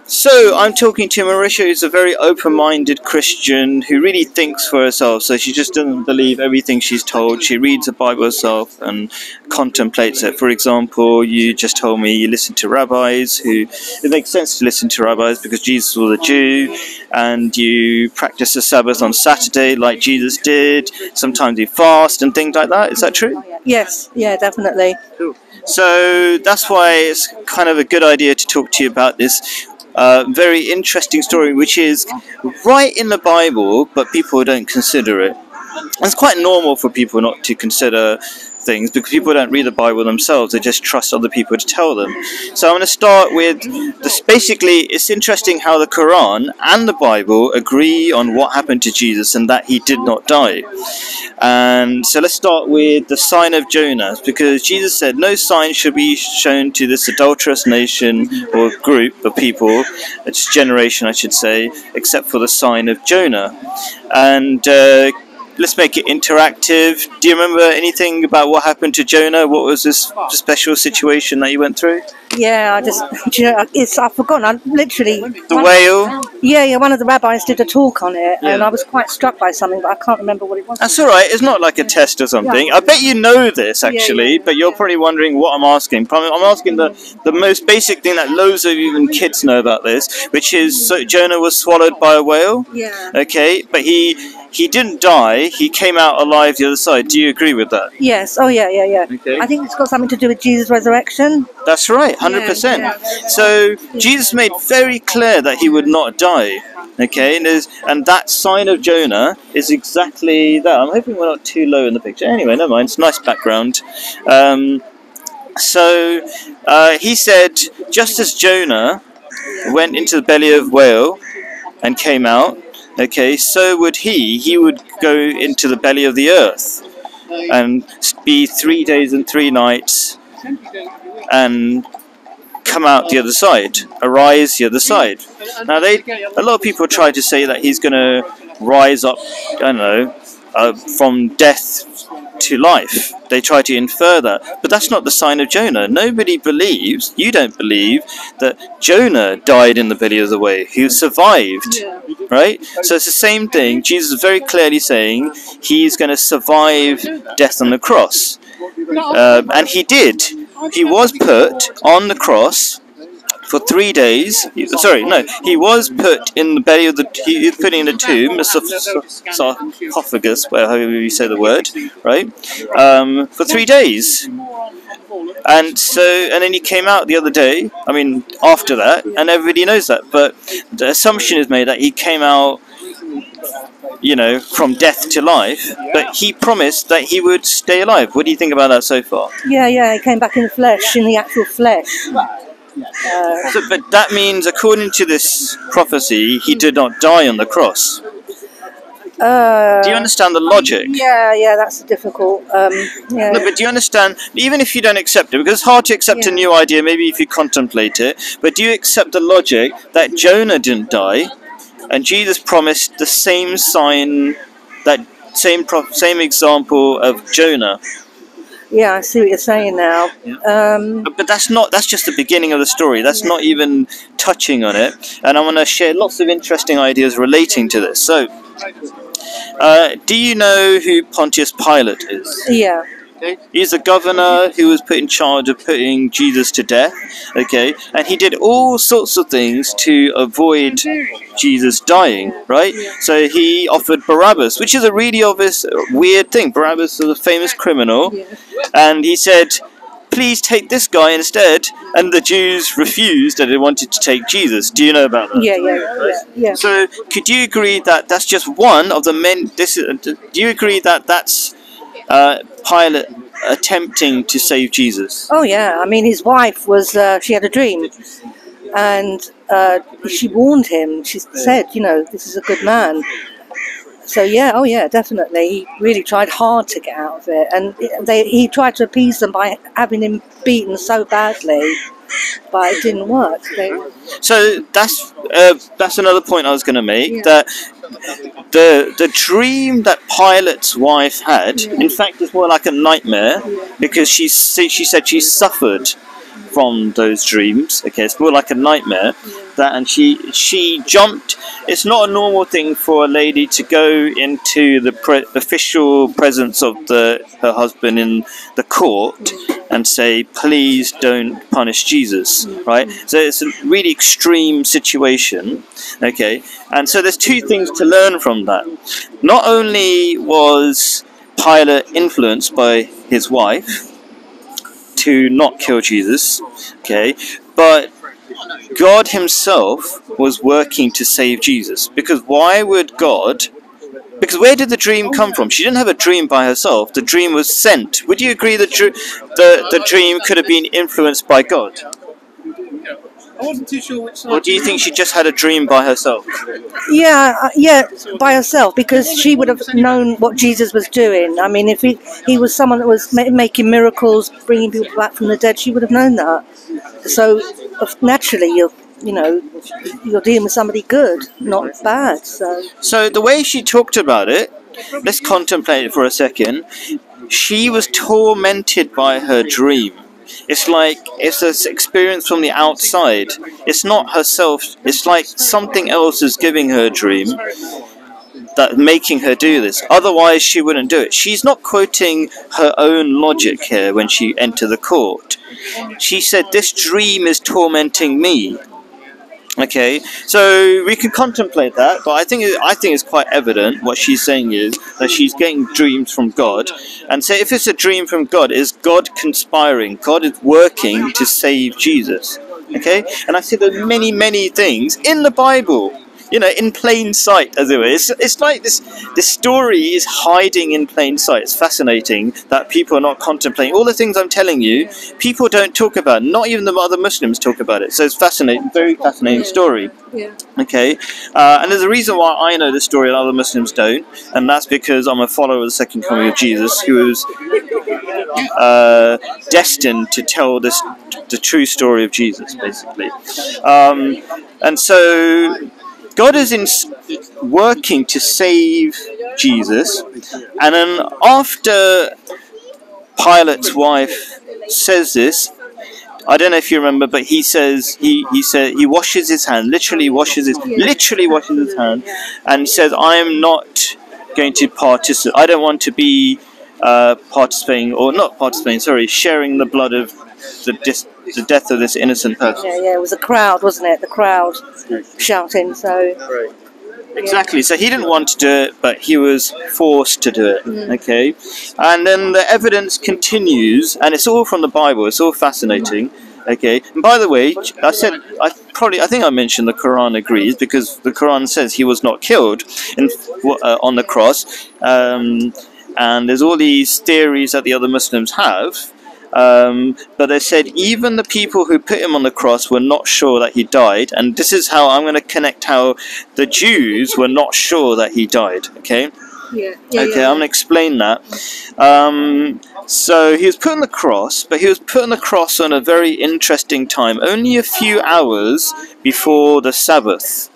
So I'm talking to Marisha, who's a very open-minded Christian who really thinks for herself. So she just doesn't believe everything she's told. She reads the Bible herself and contemplates it. For example, you just told me you listen to rabbis who... It makes sense to listen to rabbis because Jesus was a Jew, and you practice the Sabbath on Saturday like Jesus did. Sometimes you fast and things like that. Is that true? Yes, yeah, definitely. So that's why it's kind of a good idea to talk to you about this very interesting story, which is right in the Bible, but people don't consider it. It's quite normal for people not to consider things because people don't read the Bible themselves. They just trust other people to tell them. So I'm going to start with this. Basically, it's interesting how the Quran and the Bible agree on what happened to Jesus and that he did not die. And so let's start with the sign of Jonah, because Jesus said no sign should be shown to this adulterous nation or group of people, it's generation I should say, except for the sign of Jonah. And let's make it interactive. Do you remember anything about what happened to Jonah? What was this special situation that you went through? Yeah, I've forgotten. I literally... The whale? Yeah, one of the rabbis did a talk on it, and I was quite struck by something, but I can't remember what it was. That's alright, it's not like a test or something. I bet you know this, actually, but you're probably wondering what I'm asking. I'm asking the most basic thing that loads of even kids know about this, which is Jonah was swallowed by a whale. Yeah. Okay, but he didn't die, he came out alive the other side. Do you agree with that? Yes, oh yeah. Okay. I think it's got something to do with Jesus' resurrection. That's right, 100%. Yeah. So Jesus made very clear that he would not die. Okay, and that sign of Jonah is exactly that. I'm hoping we're not too low in the picture. Anyway, never mind, it's a nice background. So he said, just as Jonah went into the belly of whale and came out, okay, so would he would go into the belly of the earth and be 3 days and 3 nights and come out the other side, arise the other side. Now, a lot of people try to say that he's going to rise up, I don't know, from death to life. They try to infer that, but that's not the sign of Jonah. Nobody believes, you don't believe, that Jonah died in the belly of the whale. He survived, right? So it's the same thing. Jesus is very clearly saying he's going to survive death on the cross. And he did. He was put on the cross for 3 days. He was put in the belly of he was put in a tomb, a sarcophagus, however you say the word, right? For 3 days. And then he came out the other day, after that, and everybody knows that. But the assumption is made that he came out, from death to life, but he promised that he would stay alive. What do you think about that so far? Yeah, he came back in the flesh, in the actual flesh. But that means, according to this prophecy, he did not die on the cross. Do you understand the logic? Yeah, that's difficult. Yeah. No, but do you understand, even if you don't accept it, because it's hard to accept a new idea, maybe if you contemplate it, but do you accept the logic that Jonah didn't die, and Jesus promised the same sign, that same example of Jonah? Yeah, I see what you're saying now. But that's just the beginning of the story. That's not even touching on it. And I want to share lots of interesting ideas relating to this. So, do you know who Pontius Pilate is? Yeah. He's the governor who was put in charge of putting Jesus to death, okay? And he did all sorts of things to avoid Jesus dying, right? So he offered Barabbas, which is a really obvious, weird thing. Barabbas was a famous criminal, and he said, please take this guy instead, and the Jews refused and they wanted to take Jesus. Do you know about that? Yeah. So could you agree that that's just one of the men... do you agree that that's Pilate attempting to save Jesus? Oh yeah, his wife was, she had a dream, and she warned him. She said, this is a good man. So yeah, definitely. He really tried hard to get out of it, and he tried to appease them by having him beaten so badly, but it didn't work. So that's another point I was going to make, that the dream that Pilate's wife had, in fact, is more like a nightmare, because she said she suffered from those dreams. Okay, it's more like a nightmare. That, and she jumped. It's not a normal thing for a lady to go into the official presence of her husband in the court and say, "Please don't punish Jesus," right? So it's a really extreme situation. Okay, and so there's two things to learn from that. Not only was Pilate influenced by his wife to not kill Jesus, okay, but God himself was working to save Jesus. Because why would God... Because where did the dream come from? She didn't have a dream by herself. The dream was sent. Would you agree that the dream could have been influenced by God? I wasn't too sure which side. Or do you think she just had a dream by herself? Yeah, by herself, because she would have known what Jesus was doing. I mean, if he was someone that was making miracles, bringing people back from the dead, she would have known that. So naturally, you're dealing with somebody good, not bad. So the way she talked about it, let's contemplate it for a second. She was tormented by her dream. It's like it's an experience from the outside. It's not herself. It's like something else is giving her a dream, that making her do this. Otherwise, she wouldn't do it. She's not quoting her own logic here when she entered the court. She said, "This dream is tormenting me." Okay, so we can contemplate that, but I think it's quite evident what she's saying is that she's getting dreams from God, and so if it's a dream from God, is God conspiring? God is working to save Jesus. Okay, and I see there are many things in the Bible, in plain sight, as it were. It's like this story is hiding in plain sight. It's fascinating that people are not contemplating. All the things I'm telling you, people don't talk about. Not even the other Muslims talk about it. So it's fascinating, very fascinating story. Yeah. Okay, and there's a reason why I know the story and other Muslims don't, and that's because I'm a follower of the second coming of Jesus, who is destined to tell the true story of Jesus, basically. And so God is working to save Jesus, and then after Pilate's wife says this, I don't know if you remember, but he says he washes his hand, literally washes his hand, and he says, "I am not going to participate. I don't want to be sharing the blood of the death of this innocent person." Yeah, it was a crowd, wasn't it? The crowd shouting, so... Right. Exactly, so he didn't want to do it, but he was forced to do it, okay? And then the evidence continues, and it's all from the Bible, it's all fascinating, okay? And by the way, I think I mentioned the Quran agrees, because the Quran says he was not killed on the cross, and there's all these theories that the other Muslims have, but they said even the people who put him on the cross were not sure that he died, and this is how I'm going to connect how the Jews were not sure that he died, okay? I'm going to explain that. So he was put on the cross, but he was put on the cross on a very interesting time, only a few hours before the Sabbath.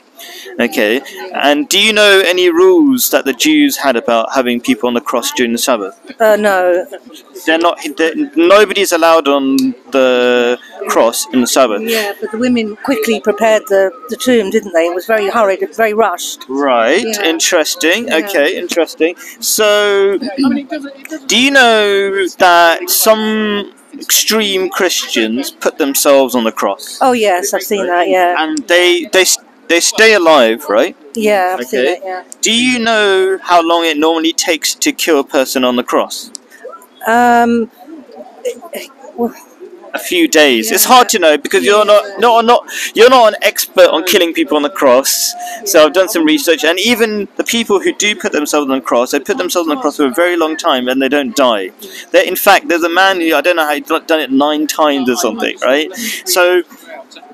Okay, and do you know any rules that the Jews had about having people on the cross during the Sabbath? No. Nobody's allowed on the cross in the Sabbath. Yeah, but the women quickly prepared the tomb, didn't they? It was very hurried, very rushed. Right, interesting. Okay, interesting. So, do you know that some extreme Christians put themselves on the cross? Oh yes, I've seen that, yeah. And they stay alive, right? Yeah, I've seen it, yeah. Do you know how long it normally takes to kill a person on the cross? A few days. It's hard to know because you're not an expert on killing people on the cross. So I've done some research, and even the people who do put themselves on the cross, they put themselves on the cross for a very long time and they don't die. In fact, there's a man who, I don't know how he's done it 9 times or something, right? So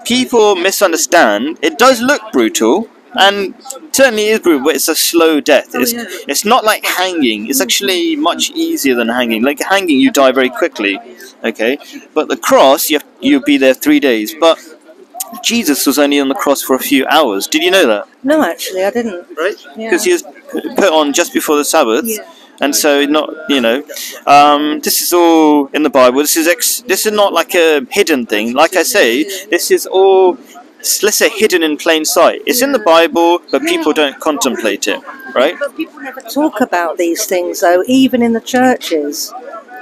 people misunderstand. It does look brutal, and certainly is brutal, but it's a slow death. It's not like hanging. It's actually much easier than hanging. Like hanging, you die very quickly, okay? But the cross, you'll be there 3 days. But Jesus was only on the cross for a few hours. Did you know that? No, actually, I didn't. Right? Because he was put on just before the Sabbath. And so, not this is all in the Bible. This is not like a hidden thing. Like I say, this is all, let's say, hidden in plain sight. It's in the Bible, but people don't contemplate it, right? But people never talk about these things, though, even in the churches.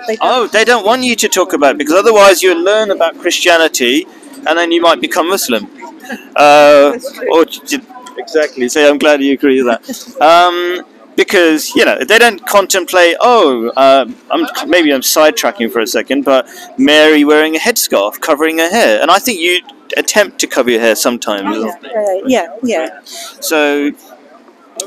They don't want you to talk about it, because otherwise you'll learn about Christianity, and then you might become Muslim. Exactly. So I'm glad you agree with that. Because they don't contemplate. Maybe I'm sidetracking for a second, but Mary wearing a headscarf, covering her hair, and I think you attempt to cover your hair sometimes. Yeah. So,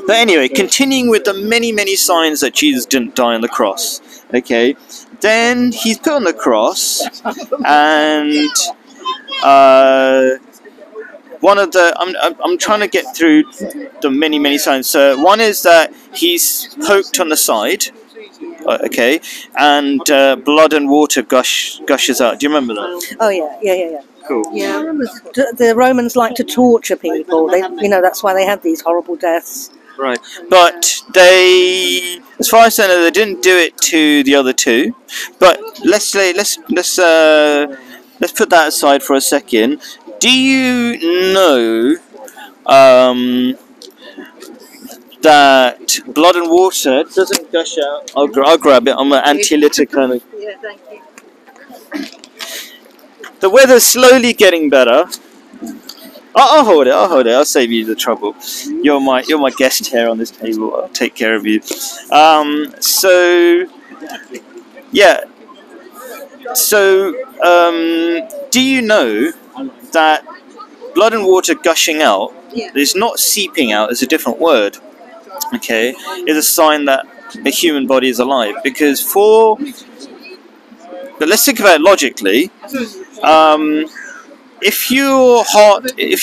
but anyway, continuing with the many signs that Jesus didn't die on the cross. Okay, then he's put on the cross, and one of the I'm trying to get through the many signs. So one is that he's poked on the side, okay, and blood and water gushes out. Do you remember that? Oh yeah. Cool. Yeah, the Romans like to torture people. That's why they had these horrible deaths. Right, but they, as far as I know, they didn't do it to the other two. But let's put that aside for a second. Do you know that blood and water doesn't gush out? I'll grab it. I'm an anti-litter kind of. Yeah, thank you. The weather's slowly getting better. I'll hold it. I'll save you the trouble. You're my guest here on this table. I'll take care of you. Do you know that blood and water gushing out is not seeping out? It's a different word. Okay, is a sign that the human body is alive. Because but let's think about it logically. If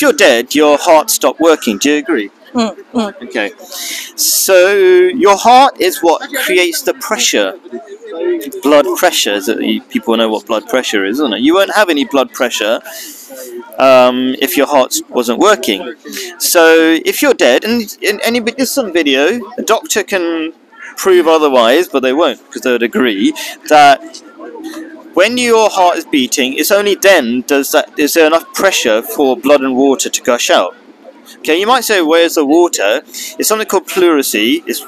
you're dead, your heart stopped working. Do you agree? Okay. So your heart is what creates the pressure. Blood pressure. People know what blood pressure is, isn't it? You won't have any blood pressure if your heart wasn't working. So if you're dead, and there's some video, a doctor can prove otherwise, but they won't, because they would agree that when your heart is beating, it's only then is there enough pressure for blood and water to gush out. Okay, you might say, where's the water? It's something called pleurisy. It's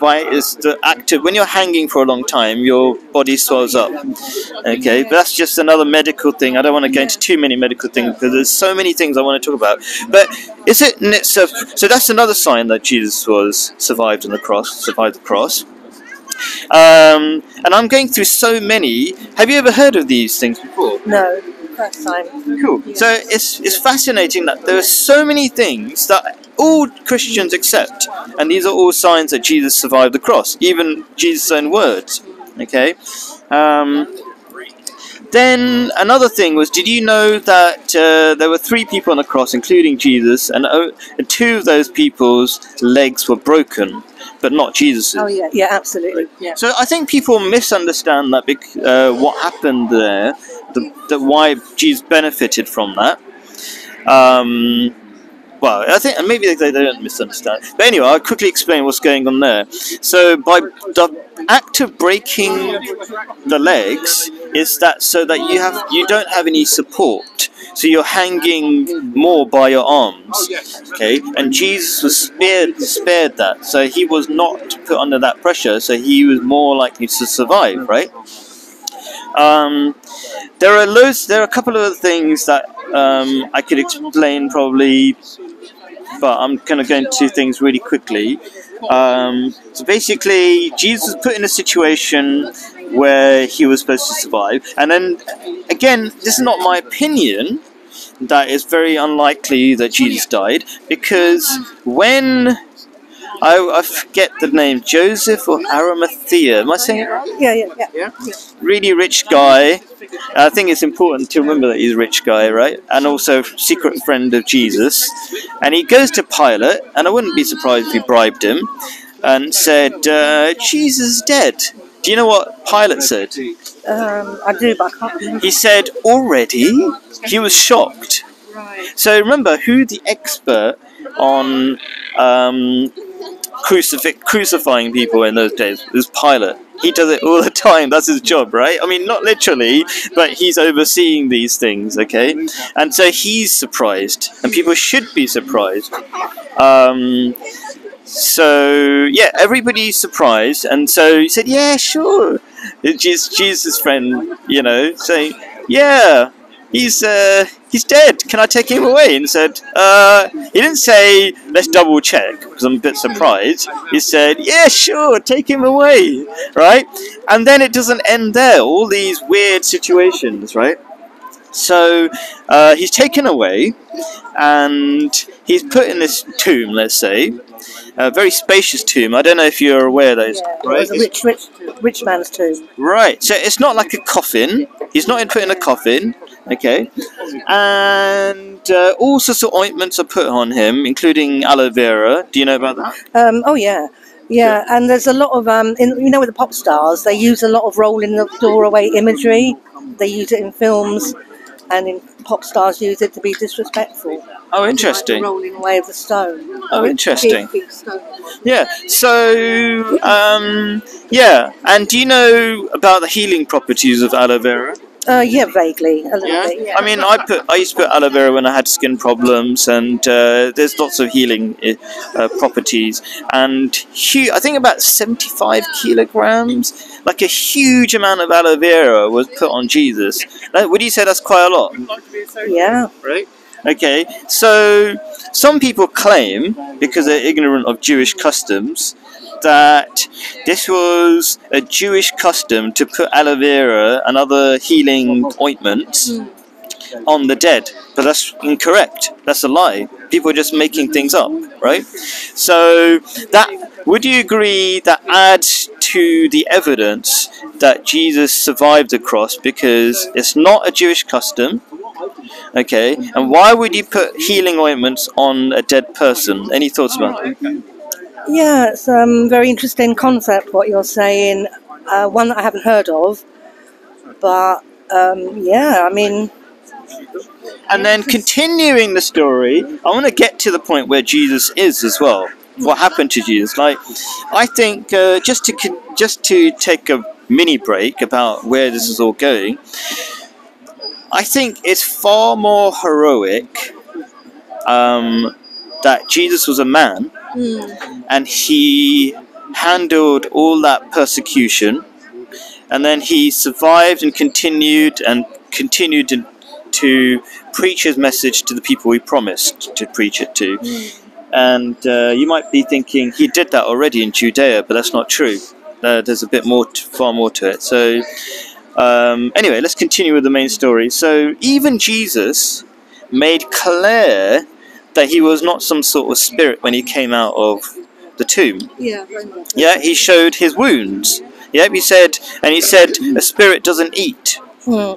the active. When you're hanging for a long time, your body swells up. Okay, but that's just another medical thing. I don't want to go into too many medical things because there's so many things I want to talk about. But so that's another sign that Jesus survived the cross. And I'm going through so many. Have you ever heard of these things before? No, first time. Cool. Yeah. So it's fascinating that there are so many things that all Christians accept, and these are all signs that Jesus survived the cross, even Jesus' own words. Okay. Then another thing was, did you know that there were 3 people on the cross, including Jesus, and 2 of those people's legs were broken, but not Jesus's? Oh yeah, absolutely. Yeah. So I think people misunderstand that what happened there, why Jesus benefited from that. Well, I think maybe they don't misunderstand. But anyway, I'll quickly explain what's going on there. So by the act of breaking the legs is that so that you don't have any support. So you're hanging more by your arms. Okay? And Jesus was spared that. So he was not put under that pressure, so he was more likely to survive, right? There are a couple of other things that I could explain probably, but I'm going to go into things really quickly. So basically, Jesus was put in a situation where he was supposed to survive. And then, again, this is not my opinion, that it's very unlikely that Jesus died, because when... I forget the name, Joseph or Arimathea. Am I saying it right? Yeah. Really rich guy. I think it's important to remember that he's a rich guy, right? And also secret friend of Jesus. And he goes to Pilate, and I wouldn't be surprised if he bribed him, and said, Jesus is dead. Do you know what Pilate said? I do, but I can't remember. He said, already? He was shocked. Right. So remember who the expert on crucifying people in those days was Pilate. He does it all the time. That's his job, right? I mean, not literally, but he's overseeing these things, okay? And so he's surprised, and people should be surprised. So, yeah, everybody's surprised, and so he said, yeah, sure. Jesus' friend, you know, saying, yeah, he's dead. Can I take him away? And said, he didn't say, let's double check, because I'm a bit surprised. He said, yeah, sure, take him away, right? And then it doesn't end there. All these weird situations, right? So he's taken away, and he's put in this tomb, let's say, a very spacious tomb. I don't know if you're aware that it's It was a rich man's tomb. right. So it's not like a coffin. He's not put in a coffin. Okay, and all sorts of ointments are put on him, including aloe vera. Do you know about that? Oh yeah, yeah. And there's a lot of with the pop stars, they use a lot of rolling the doorway imagery. They use it in films, and in pop stars use it to be disrespectful. Oh, interesting. Like the rolling away of the stone. Oh, interesting. Big stone. Yeah. So, yeah. And do you know about the healing properties of aloe vera? Yeah, vaguely, a little Yeah. bit. Yeah. I mean, I used to put aloe vera when I had skin problems, and there's lots of healing properties. And I think about 75 kilograms, like a huge amount of aloe vera was put on Jesus. Would you say that's quite a lot? Yeah. Right. Okay. So some people claim, because they're ignorant of Jewish customs, that this was a Jewish custom to put aloe vera and other healing ointments on the dead, but that's incorrect. That's a lie. People are just making things up, right? So would you agree that adds to the evidence that Jesus survived the cross, because it's not a Jewish custom? Okay, and why would you put healing ointments on a dead person? Any thoughts about that? Yeah, it's a very interesting concept, what you're saying. One that I haven't heard of. But, yeah, I mean... And then continuing the story, I want to get to the point where Jesus is as well. What happened to Jesus? Like, I think just to take a mini break about where this is all going, I think it's far more heroic that Jesus was a man, and he handled all that persecution, and then he survived and continued to preach his message to the people he promised to preach it to. And you might be thinking he did that already in Judea, but that's not true. There's a bit more, far more to it. So anyway, let's continue with the main story. So even Jesus made clear that he was not some sort of spirit when he came out of the tomb. Yeah, very much. Yeah, he showed his wounds. Yeah, he said a spirit doesn't eat. Yeah.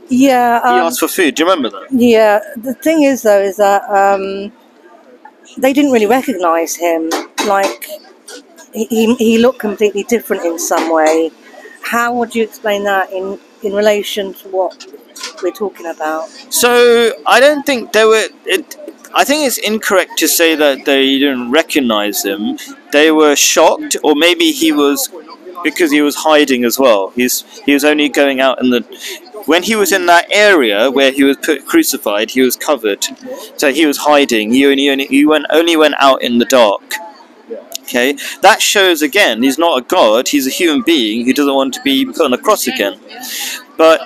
He asked for food. Do you remember that? Yeah, the thing is, though, is that they didn't really recognise him. Like, he looked completely different in some way. How would you explain that in relation to what we're talking about? So I don't think they were. I think it's incorrect to say that they didn't recognize him. They were shocked, or maybe he was, because he was hiding as well. He was only going out when he was in that area where he was crucified. He was covered, so he was hiding. He only went out in the dark. Okay, that shows again he's not a god. He's a human being who doesn't want to be put on a cross again. But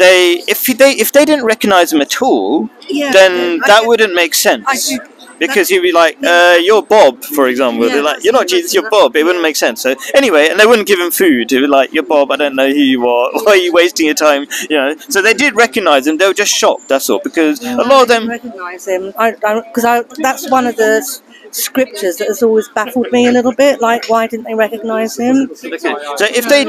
if they didn't recognize him at all, then that wouldn't make sense. Because he'd be like, you're Bob, for example. They're like, you're not Jesus, you're Bob. It wouldn't make sense. So anyway, and they wouldn't give him food. They'd be like, you're Bob, I don't know who you are. Why are you wasting your time? You know. So they did recognize him. They were just shocked. That's all. Because a lot of them recognise him. Because that's one of the scriptures that has always baffled me a little bit. Like, why didn't they recognise him? Okay. So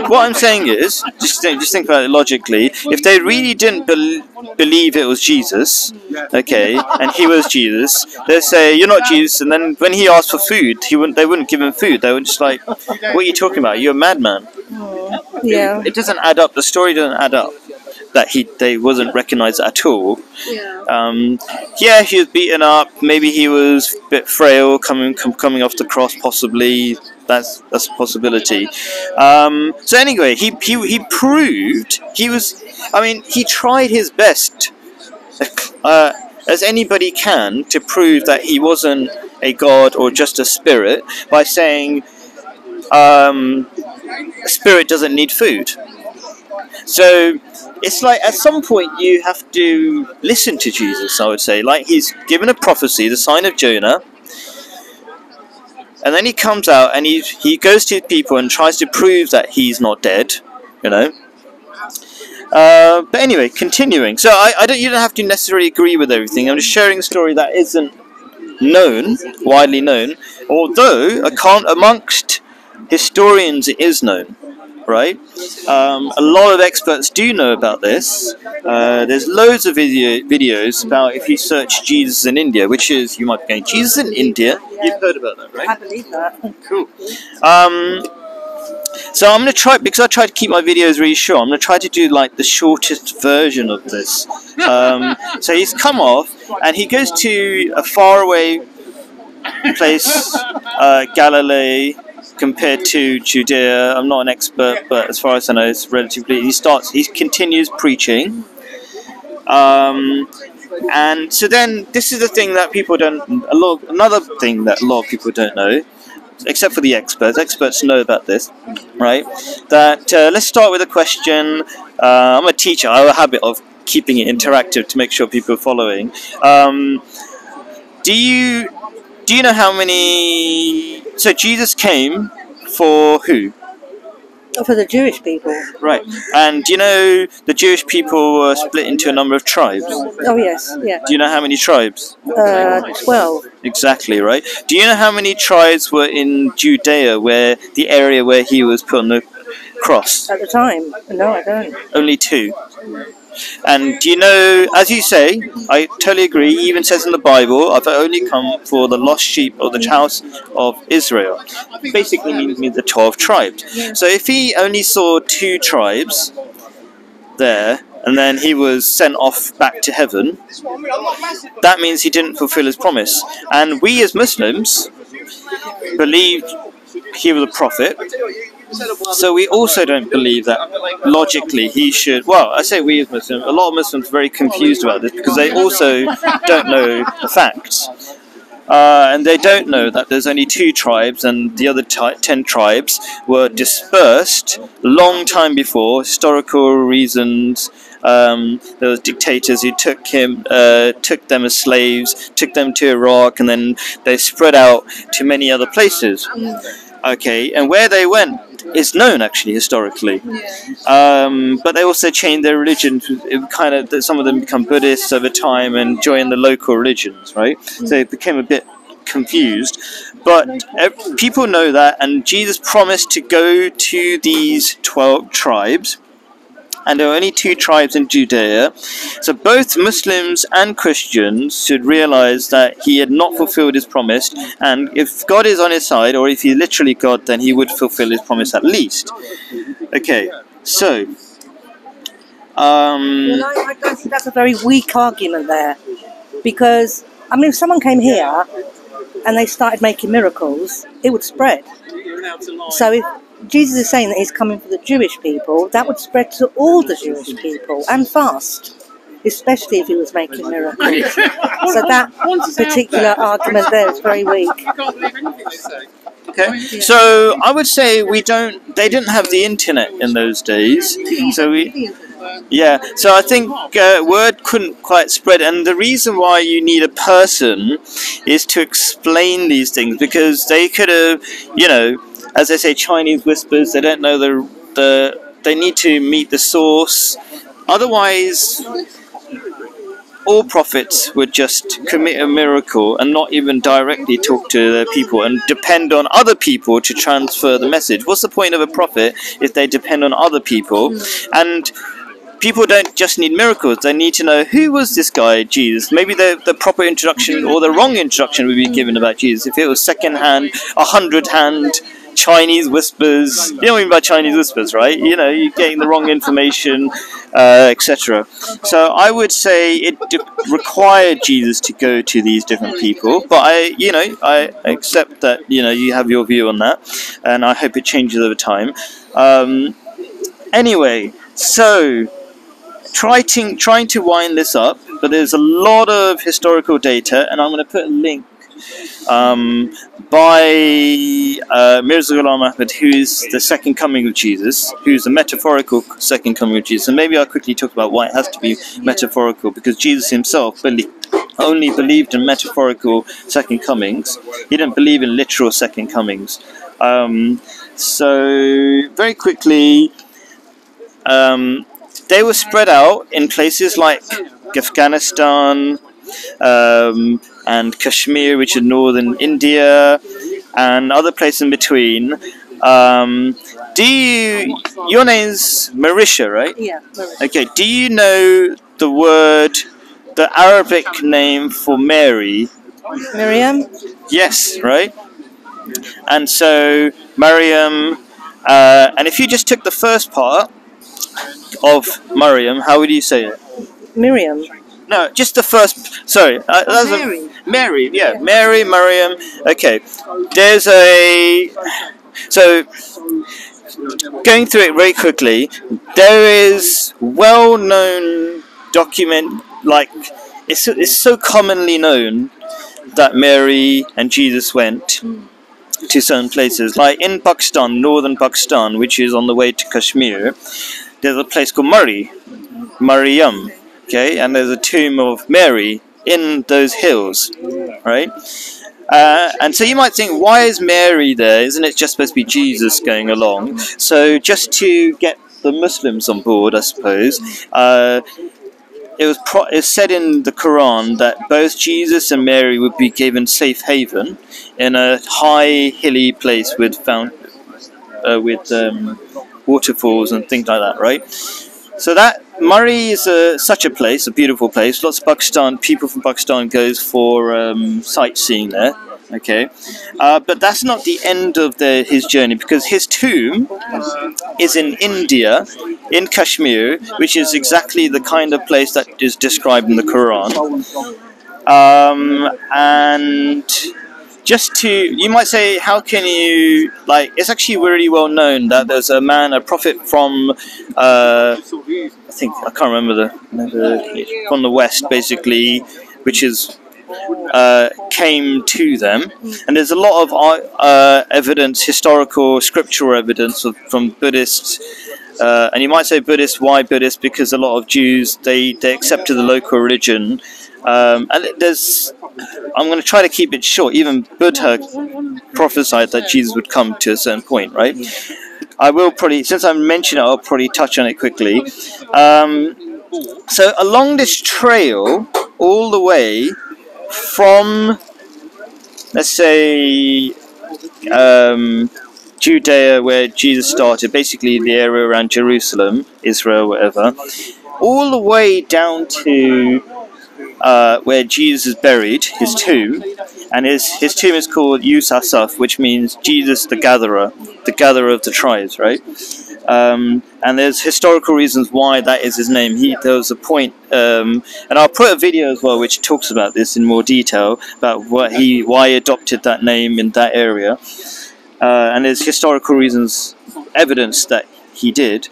what I'm saying is, just think about it logically. If they really didn't believe it was Jesus, okay, and he was Jesus, they'd say you're not Jesus. And then when he asked for food, they wouldn't give him food. They were just like, what are you talking about? You're a madman. Yeah. It doesn't add up. The story doesn't add up. That they wasn't recognised at all. Yeah. He was beaten up. Maybe he was a bit frail, coming off the cross, possibly. that's a possibility. So anyway, he proved he was. I mean, he tried his best, as anybody can, to prove that he wasn't a god or just a spirit by saying, spirit doesn't need food. So it's like at some point you have to listen to Jesus, I would say. Like, he's given a prophecy, the sign of Jonah, and then he comes out and he goes to people and tries to prove that he's not dead, you know. But anyway, continuing. So you don't have to necessarily agree with everything. I'm just sharing a story that isn't widely known, although amongst historians it is known. Right, a lot of experts do know about this. There's loads of videos about if you search Jesus in India, which is, you might be going, Jesus in India? You've heard about that, right? I believe that. Cool. So I'm going to try, because I try to keep my videos really short, I'm going to try to do like the shortest version of this. So he's come off and he goes to a faraway place, Galilee, compared to Judea. I'm not an expert, but as far as I know, it's relatively. He continues preaching, and so then this is the thing that people don't. Another thing that a lot of people don't know, except for the experts. Experts know about this, right? That let's start with a question. I'm a teacher. I have a habit of keeping it interactive to make sure people are following. Do you know how many? So Jesus came for who? For the Jewish people. Right. And do you know the Jewish people were split into a number of tribes? Oh yes, yeah. Do you know how many tribes? 12. Exactly, right. Do you know how many tribes were in Judea, where the area where he was put on the cross? At the time? No, I don't. Only 2. And do you know, as you say, I totally agree, he even says in the Bible, I've only come for the lost sheep of the house of Israel. Basically means the 12 tribes. So if he only saw 2 tribes there, and then he was sent off back to heaven, that means he didn't fulfill his promise. And we as Muslims believed he was a prophet, so we also don't believe that logically he should. Well, I say we as Muslims. A lot of Muslims are very confused about this because they also don't know the facts, and they don't know that there's only 2 tribes, and the other 10 tribes were dispersed a long time before. Historical reasons. There was dictators who took them as slaves, took them to Iraq, and then they spread out to many other places. Okay, and where they went is known actually historically, but they also changed their religion. Some of them become Buddhists over time and join the local religions, right? So it became a bit confused, but people know that, and Jesus promised to go to these 12 tribes. And there are only 2 tribes in Judea, so both Muslims and Christians should realize that he had not fulfilled his promise, and if God is on his side, or if he's literally God, then he would fulfill his promise at least. Okay, so Well, I don't think that's a very weak argument there, because I mean, if someone came here and they started making miracles, it would spread. So if Jesus is saying that he's coming for the Jewish people, that would spread to all the Jewish people, and fast, especially if he was making miracles. So that particular argument there is very weak. okay, so I would say they didn't have the internet in those days, so so I think word couldn't quite spread, and the reason why you need a person is to explain these things, because they could have, as they say, Chinese whispers. They don't know they need to meet the source. Otherwise, all prophets would just commit a miracle and not even directly talk to their people and depend on other people to transfer the message. What's the point of a prophet if they depend on other people? And people don't just need miracles, they need to know, who was this guy, Jesus? Maybe the proper introduction or the wrong introduction would be given about Jesus. If it was second-hand, 100-hand, Chinese whispers. You know what I mean by Chinese whispers, right? You know, you're getting the wrong information, etc. So I would say it required Jesus to go to these different people, but I accept that, you have your view on that, and I hope it changes over time. Anyway, so trying to wind this up, but there's a lot of historical data, and I'm going to put a link by Mirza Ghulam Ahmad, who is the second coming of Jesus, who's the metaphorical second coming of Jesus. And maybe I'll quickly talk about why it has to be metaphorical, because Jesus himself only believed in metaphorical second comings. He didn't believe in literal second comings. So very quickly, they were spread out in places like Afghanistan, and Kashmir, which is northern India, and other places in between. Your name's Marisha, right? Yeah, Marisha. Okay, do you know the Arabic name for Mary? Miriam? Yes, right? And so, Maryam, and if you just took the first part of Maryam, how would you say it? Miriam. No, just the first. Sorry, Mary. Mary. Yeah, Mary, Maryam. Okay, there's so going through it very quickly. There is well-known document, like it's so commonly known that Mary and Jesus went to certain places, like in Pakistan, northern Pakistan, which is on the way to Kashmir. There's a place called Maryam. Okay, and there's a tomb of Mary in those hills, right? And so you might think, why is Mary there? Isn't it just supposed to be Jesus going along? So just to get the Muslims on board, I suppose, it's said in the Quran that both Jesus and Mary would be given safe haven in a high, hilly place with waterfalls and things like that, right? So that Murray is such a place, a beautiful place. Lots of people from Pakistan goes for sightseeing there. Okay, but that's not the end of his journey, because his tomb is in India, in Kashmir, which is exactly the kind of place that is described in the Quran. And you might say, how can you, it's actually really well known that there's a prophet from, I can't remember from the West, basically, which is, came to them. And there's a lot of evidence, historical, scriptural evidence from Buddhists. And you might say Buddhist, why Buddhist? Because a lot of Jews, they accepted the local religion. And I'm going to try to keep it short. Even Buddha prophesied that Jesus would come to a certain point, right? I will probably, since I mentioned it, I'll probably touch on it quickly. So along this trail, all the way from, let's say, Judea, where Jesus started, basically the area around Jerusalem, Israel, whatever, all the way down to where Jesus is buried, his tomb, and his tomb is called Yusasaf, which means Jesus the gatherer of the tribes, right? And there's historical reasons why that is his name. There was a point, and I'll put a video as well which talks about this in more detail, about why he adopted that name in that area. And there's historical reasons, evidence that he did.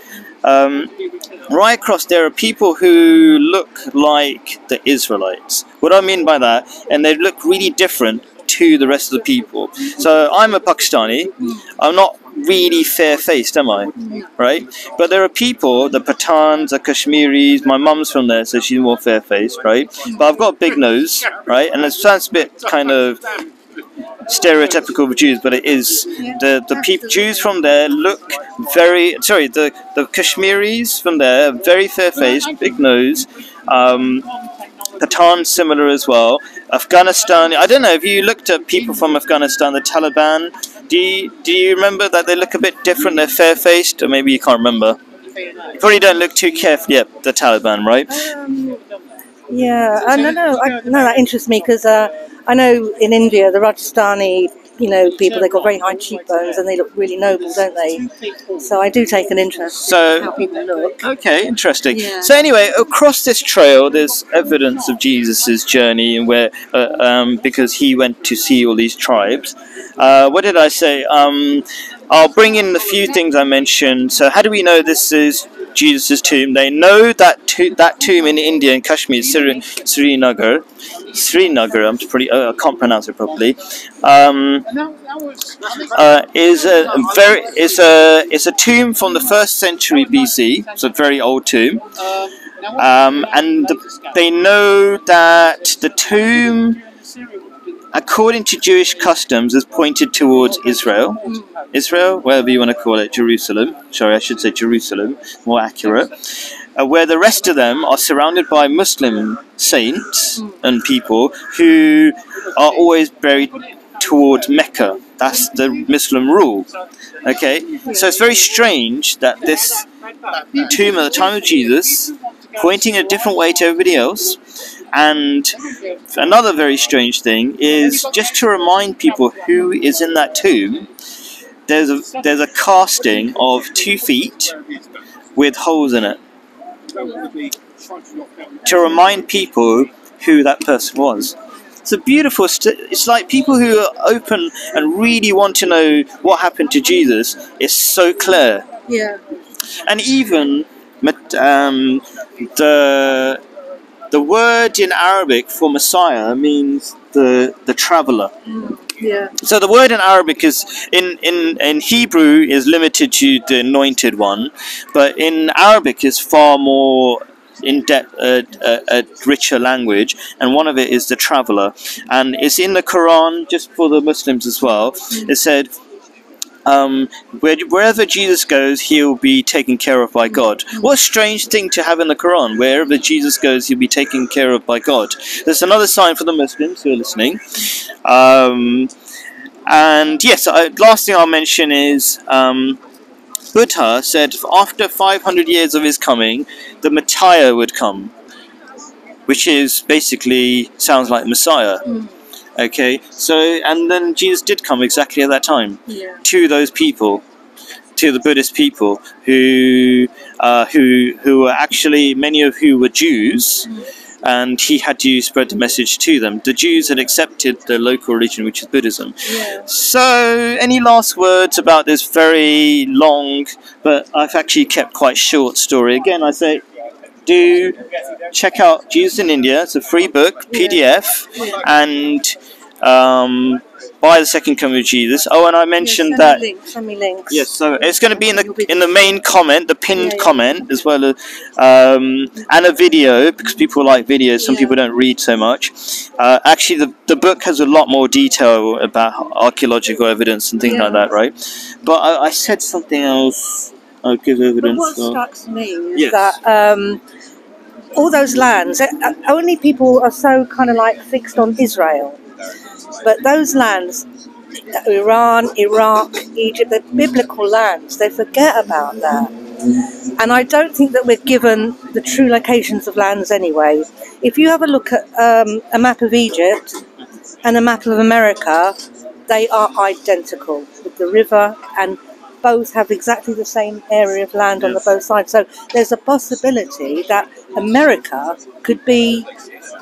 Right across, there are people who look like the Israelites. What I mean by that, and they look really different to the rest of the people. So I'm a Pakistani. I'm not really fair-faced, am I? Right? But there are people, the Pathans, the Kashmiris. My mum's from there, so she's more fair-faced, right? But I've got a big nose, right? And it sounds a bit kind of stereotypical of Jews, but it is. The Jews from there look the Kashmiris from there, very fair-faced, big nose. Pathan similar as well. Afghanistan, I don't know, if you looked at people from Afghanistan, the Taliban, do you remember that they look a bit different? They're fair-faced, or maybe you can't remember. You probably don't look too carefully at the Taliban, right? Yeah, I know that interests me, because I know in India the Rajasthani you know, people. They've got very high cheekbones and they look really noble, don't they? So I do take an interest in how people look. Okay, interesting. Yeah. So anyway, across this trail, there's evidence of Jesus's journey and where, because he went to see all these tribes. What did I say? I'll bring in the few things I mentioned. So how do we know this is Jesus' tomb? They know that that tomb in India, in Kashmir, Srinagar. I can't pronounce it properly. Is a tomb from the 1st century BC. It's a very old tomb. And they know that the tomb, according to Jewish customs, is pointed towards Israel. Israel, whatever you want to call it, Jerusalem. Sorry, I should say Jerusalem, more accurate. Where the rest of them are surrounded by Muslim saints and people who are always buried towards Mecca. That's the Muslim rule. Okay, so it's very strange that this tomb at the time of Jesus, pointing a different way to everybody else. And another very strange thing is just to remind people who is in that tomb. There's a casting of 2 feet with holes in it to remind people who that person was. It's a beautiful. It's like people who are open and really want to know what happened to Jesus. It's so clear. Yeah. And even the word in Arabic for Messiah means the traveller. Yeah. So the word in Arabic is in Hebrew is limited to the anointed one, but in Arabic is far more in-depth, a richer language, and one of it is the traveller, and it's in the Quran just for the Muslims as well. It said, wherever Jesus goes, he'll be taken care of by God. What a strange thing to have in the Quran. Wherever Jesus goes, he'll be taken care of by God. There's another sign for the Muslims who are listening. And yes, last thing I'll mention is Buddha said after 500 years of his coming, the Messiah would come, which is basically sounds like Messiah. Okay, so and then Jesus did come exactly at that time to those people, to the Buddhist people who were actually, many of who were Jews, and he had to spread the message to them. The Jews had accepted the local religion, which is Buddhism. So, any last words about this very long, but I've actually kept quite short story? Again, I say, do check out Jesus in India. It's a free book, PDF, and by the Second Coming of Jesus. Oh, and I mentioned that. Send me links. Yes, so it's going to be in the main comment, the pinned comment, as well as and a video, because people like videos. Some people don't read so much. Actually, the book has a lot more detail about archaeological evidence and things like that, right? But I said something else. I'll give evidence. But what strikes me is that all those lands, only people are so kind of like fixed on Israel. But those lands, Iran, Iraq, Egypt, they're biblical lands. They forget about that. And I don't think that we're given the true locations of lands anyway. If you have a look at a map of Egypt and a map of America, they are identical with the river, and both have exactly the same area of land on the both sides. So there's a possibility that America could be,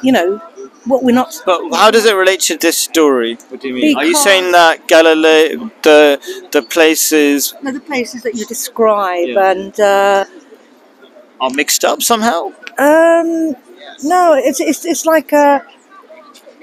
you know, what we're not. But how does it relate to this story? What do you mean? Are you Because- saying that Galilee, the places No, the places that you describe and are mixed up somehow? no, it's like a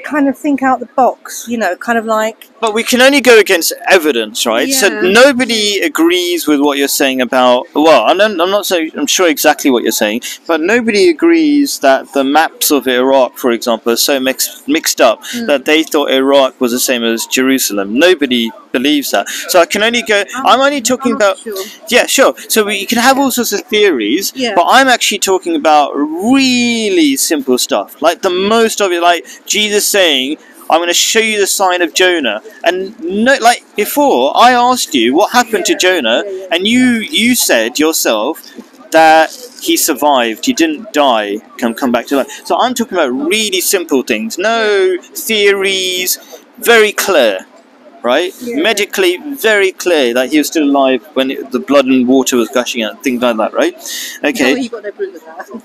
kind of think out the box, you know, kind of like. But we can only go against evidence, right? So Yeah. nobody agrees with what you're saying about. Well, I'm sure exactly what you're saying, but nobody agrees that the maps of Iraq, for example, are so mixed up that they thought Iraq was the same as Jerusalem. Nobody believes that. So I can only go. I'm only talking I'm not about. sure. Yeah, sure. So you can have all sorts of theories, Yeah. but I'm actually talking about really simple stuff, like the most of it, like Jesus saying, I'm going to show you the sign of Jonah. And no, like before, I asked you what happened to Jonah, and you said yourself that he survived. He didn't die. Come back to life. So I'm talking about really simple things. No theories. Very clear. right? Yeah. Medically, very clear that he was still alive when the blood and water was gushing out, things like that, right? Okay. No, you got no proof of that.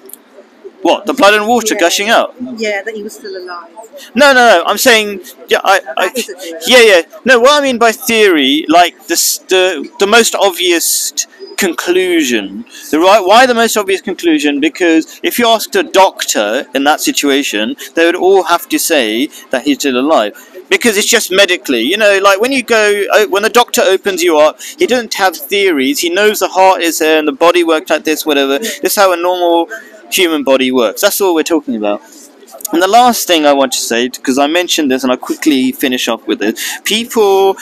What? The blood and water gushing out? Yeah, that he was still alive. No. I'm saying, yeah, That is a theory. yeah. No, what I mean by theory, like the most obvious conclusion. Why the most obvious conclusion? Because if you asked a doctor in that situation, they would all have to say that he's still alive. Because it's just medically, you know, like when you go, when the doctor opens you up, he doesn't have theories. He knows the heart is there and the body works like this, whatever. This is how a normal human body works. That's all we're talking about. And the last thing I want to say, because I mentioned this and I'll quickly finish off with it, people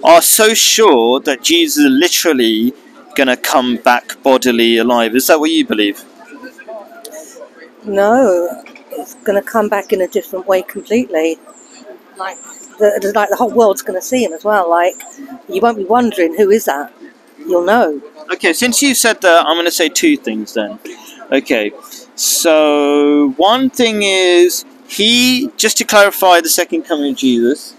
are so sure that Jesus is literally going to come back bodily alive. Is that what you believe? No, it's going to come back in a different way completely. Like the whole world's going to see him as well. Like, you won't be wondering, who is that? You'll know. Okay, since you said that, I'm going to say two things then. Okay, so one thing is, just to clarify the second coming of Jesus.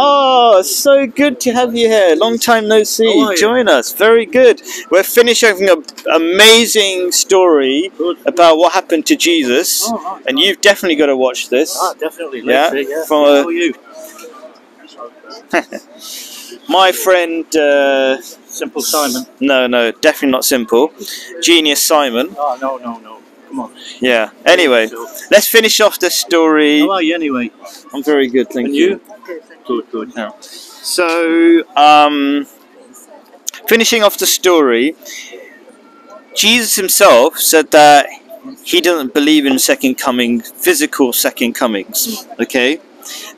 Oh, so good to have you here. Long time no see. How are you? Join us. Very good. We're finishing an amazing story about what happened to Jesus. Oh, right. And you've definitely got to watch this. Definitely. Yeah, Yeah. from How are you? my friend, Simple Simon. no, definitely not Simple. Genius Simon. Oh, no. Come on. Yeah. Anyway, let's finish off the story. How are you anyway? I'm very good, thank And you. you? Good. Yeah. So, finishing off the story, Jesus himself said that he doesn't believe in second coming, physical second comings, okay?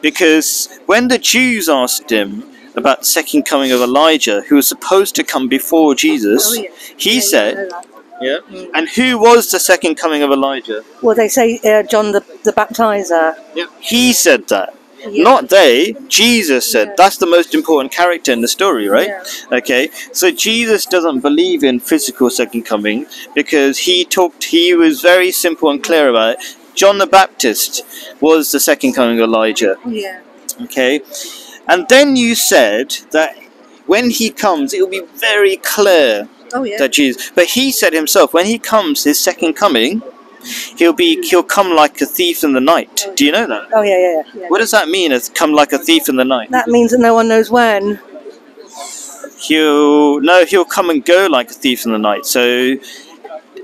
Because when the Jews asked him about the second coming of Elijah, who was supposed to come before Jesus, he said, yeah. And who was the second coming of Elijah? Well, they say John the Baptizer. Yeah. He said that. Yeah. Not they. Jesus said. Yeah. That's the most important character in the story, right? Yeah. Okay. So Jesus doesn't believe in physical second coming because he was very simple and clear about it. John the Baptist was the second coming of Elijah. Yeah. Okay. And then you said that when he comes, it will be very clear Oh yeah. that Jesus. But he said himself, when he comes, his second coming, he'll come like a thief in the night. Do you know that? Oh yeah. What does that mean? It's come like a thief in the night. That means that no one knows when. He'll come and go like a thief in the night. So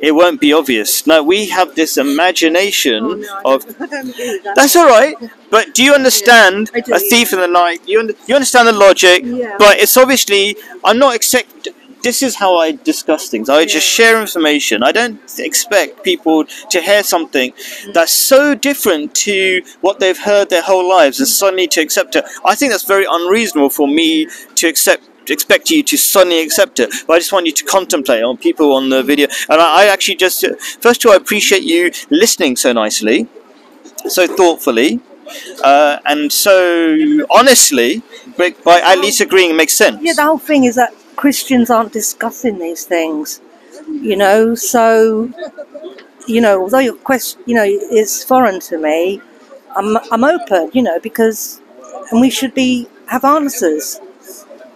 it won't be obvious. No, we have this imagination of. I don't agree with that. That's all right. But do you understand I do, a thief in the night? You understand the logic. Yeah. But it's obviously I'm not accept. This is how I discuss things. I just share information. I don't expect people to hear something that's so different to what they've heard their whole lives and suddenly to accept it. I think that's very unreasonable for me to expect you to suddenly accept it. But I just want you to contemplate on people on the video. And I actually just, first of all, I appreciate you listening so nicely, so thoughtfully, and so honestly, by at least agreeing it makes sense. Yeah, the whole thing is that Christians aren't discussing these things, so, although your question, is foreign to me, I'm open, because, and we should have answers.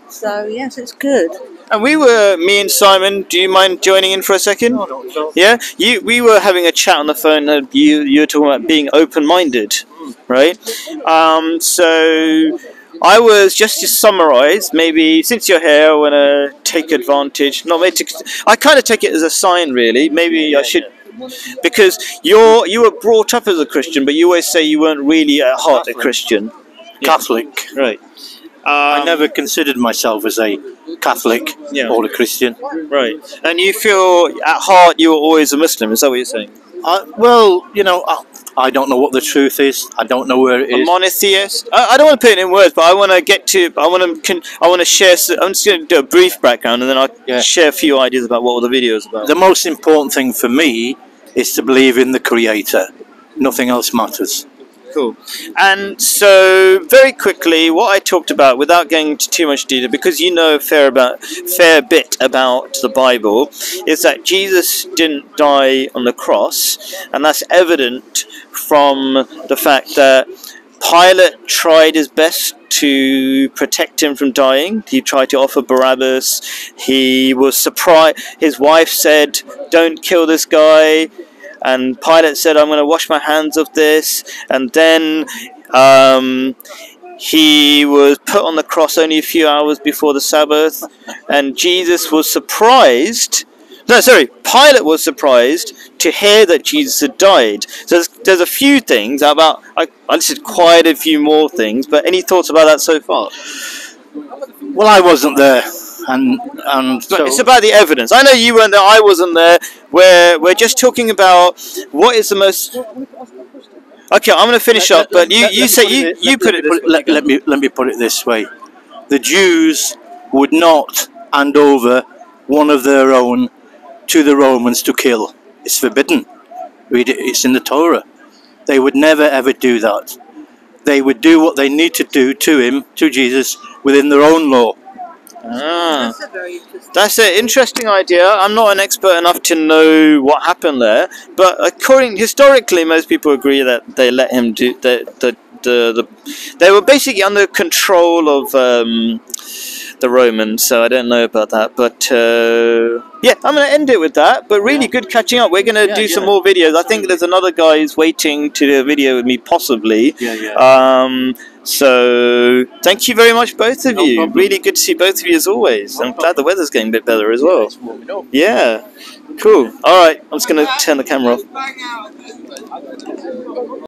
So, yes, it's good. And me and Simon, do you mind joining in for a second? No. Yeah? We were having a chat on the phone, and you were talking about being open-minded, right? So I was, just to summarise, maybe since you're here, I want to take advantage. I kind of take it as a sign, really. Maybe I should, because you were brought up as a Christian, but you always say you weren't really at heart a Christian. Catholic. Right. I never considered myself as a Catholic or a Christian. Right. And you feel at heart you were always a Muslim. Is that what you're saying? I don't know what the truth is. I don't know where it A is. monotheist. I don't want to put it in words, but I want to I want to share. I'm just going to do a brief background, and then I'll share a few ideas about what the video is about. The most important thing for me is to believe in the Creator. Nothing else matters. Cool. And so, very quickly, what I talked about, without going into too much detail, because you know a fair bit about the Bible, is that Jesus didn't die on the cross, and that's evident from the fact that Pilate tried his best to protect him from dying. He tried to offer Barabbas. He was surprised. His wife said, "Don't kill this guy." And Pilate said, "I'm going to wash my hands of this." And then he was put on the cross only a few hours before the Sabbath. And Jesus was surprised. No, sorry, Pilate was surprised to hear that Jesus had died. So there's a few things about, I listed quite a few more things, but any thoughts about that so far? Well, I wasn't there, and so It's about the evidence. I know you weren't there, I wasn't there. We're just talking about what is the most... Okay, I'm going to finish up, but you say you put it this way. let me put it this way. The Jews would not hand over one of their own to the Romans to kill. It's forbidden. Read it, it's in the Torah. They would never ever do that. They would do what they need to do to him, to Jesus, within their own law. Ah, that's an interesting idea. I'm not an expert enough to know what happened there, but historically, most people agree that they let him do they were basically under control of the Romans, so I don't know about that, but yeah, I'm going to end it with that, but really good catching up. We're going to do some more videos. I think there's another guy who's waiting to do a video with me, possibly. So thank you very much, both of you. Problem. Really good to see both of you as always. I'm glad the weather's getting a bit better as well. Yeah, cool. Alright, I'm just going to turn the camera off.